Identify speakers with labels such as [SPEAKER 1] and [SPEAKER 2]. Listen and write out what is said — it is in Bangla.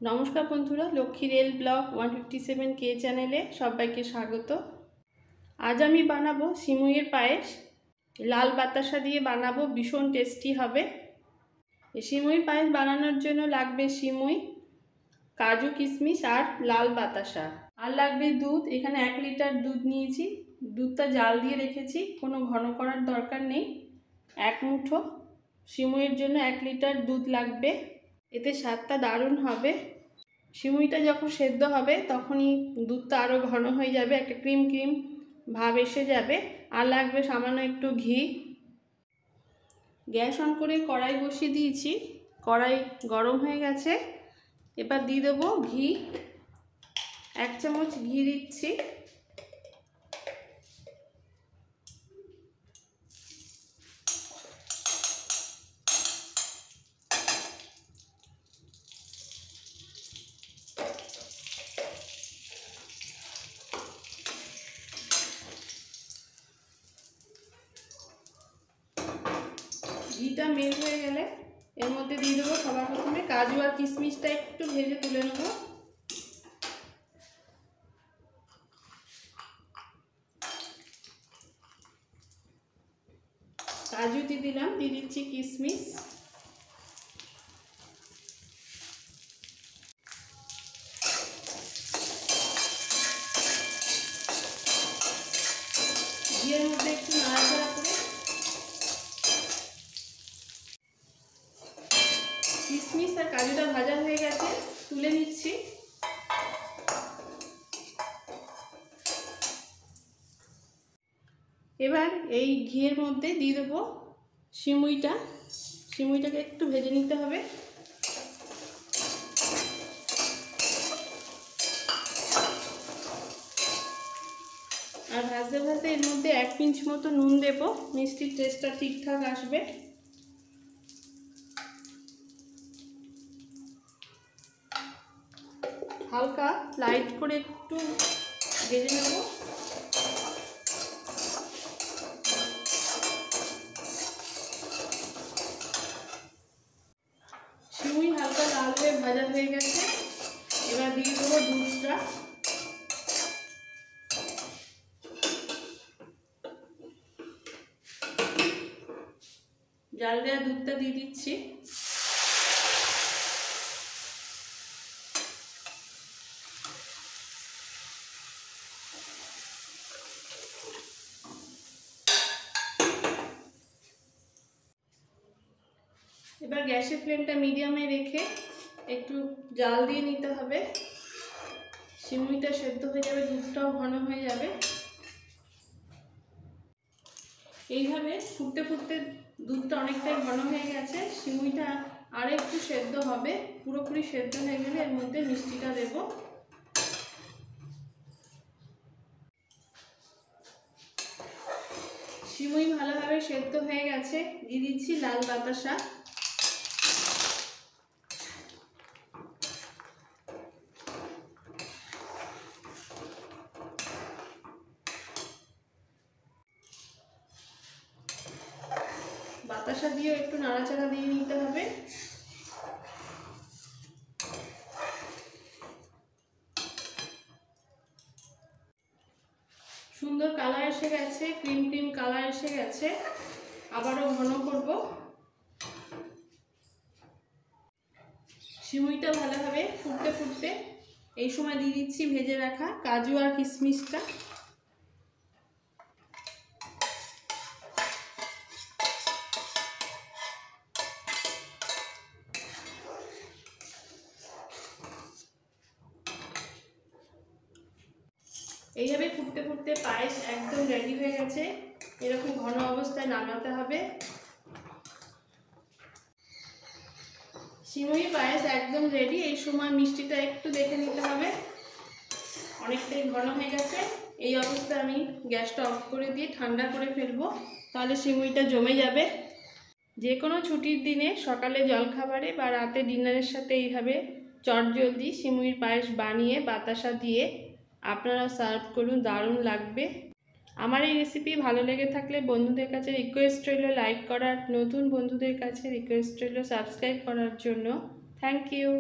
[SPEAKER 1] নমস্কার বন্ধুরা, লক্ষ্মী রেল ব্লগ 157 কে চ্যানেলে সবাইকে স্বাগত। আজ আমি বানাবো সিমুইয়ের পায়েস। লাল বাতাসা দিয়ে বানাবো, ভীষণ টেস্টি হবে। এই সিমুইয়ের পায়েস বানানোর জন্য লাগবে সিমুই, কাজু কিশমিশ আর লাল বাতাসা। আর লাগবে দুধ। এখানে 1 লিটার দুধ নিয়েছি। দুধটা জাল দিয়ে রেখেছি, কোনো ঘন করার দরকার নেই। 1 মুঠো সিমুইয়ের জন্য 1 লিটার দুধ লাগবে, এতে স্বাদটা দারুণ হবে। সিমুইটা যখন সেদ্ধ হবে তখনই দুধটা আরও ঘন হয়ে যাবে, একটা ক্রিম ক্রিম ভাব এসে যাবে। আর লাগবে সামান্য একটু ঘি। গ্যাস অন করে কড়াই বসিয়ে দিয়েছি, কড়াই গরম হয়ে গেছে। এবার দিয়ে দেবো ঘি। 1 চামচ ঘি দিচ্ছি। ঘিটা মেল্ট হয়ে গেলে এর মধ্যে দিয়ে দেবো সবার প্রথমে কাজু আর কিশমিশটা একটু ভেজে তুলে নেব। কাজু দিয়ে দিলাম, দিয়ে দিচ্ছি কিশমিশ। ঘিয়ের মধ্যে একটু নাড়াচাড়া করে কিশমিশ আর কাজুটা ভাজা হয়ে গেছে, তুলে নিচ্ছি। এবার এই ঘিয়ের মধ্যে দিয়ে দেবো সিমুইটাকে একটু ভেজে নিতে হবে। আর ভাজতে ভাজতে এর মধ্যে 1 পিঞ্চ মতো নুন দেবো, মিষ্টির টেস্টটা ঠিকঠাক আসবে। হালকা লাইট করে একটু ভেজে নেব। সিমুই হালকা লাল হয়ে ভাজা হয়ে গেছে। এবার দিয়ে দেবো দুধটা। জাল দেওয়া দুধটা দিয়ে দিচ্ছি। এবার গ্যাসের ফ্লেমটা মিডিয়ামে রেখে একটু জাল দিয়ে নিতে হবে। সিমুইটা সেদ্ধ হয়ে যাবে, দুধটাও ঘন হয়ে যাবে। এইভাবে ফুটতে ফুটতে দুধটা অনেকটাই ঘন হয়ে গেছে, সিমুইটা আর একটু সেদ্ধ হবে। পুরোপুরি সেদ্ধ হয়ে গেলে এর মধ্যে মিষ্টিটা দেব। সিমুই ভালোভাবে সেদ্ধ হয়ে গেছে, দিয়ে দিচ্ছি লাল বাতাসা। বাতাসা দিয়েও একটু নাড়াচাড়া দিয়ে নিতে হবে। সুন্দর কালার এসে গেছে, ক্রিম ক্রিম কালার এসে গেছে। আবারও ঘন করব। সিমুইটা ভালোভাবে ফুটতে ফুটতে এই সময় দিয়ে দিচ্ছি ভেজে রাখা কাজু আর কিশমিশটা। এইভাবে ফুটতে ফুটতে পায়েস একদম রেডি হয়ে গেছে। এরকম ঘন অবস্থায় নামাতে হবে। সিমুই পায়েস একদম রেডি। এই সময় মিষ্টিটা একটু দেখে নিতে হবে, অনেকটাই ঘন হয়ে গেছে। এই অবস্থায় আমি গ্যাসটা অফ করে দিয়ে ঠান্ডা করে ফেলবো, তাহলে সিমুইটা জমে যাবে। যে কোনো ছুটির দিনে সকালে জলখাবারে বা রাতে ডিনারের সাথে এইভাবে চটজলদি সিমুইর পায়েস বানিয়ে বাতাসা দিয়ে আপনারা সার্ভ করুন, দারুণ লাগবে। আমার এই রেসিপি ভালো লেগে থাকলে বন্ধুদের কাছে রিকোয়েস্ট রইল লাইক করার, নতুন বন্ধুদের কাছে রিকোয়েস্ট রইল সাবস্ক্রাইব করার জন্য। Thank you.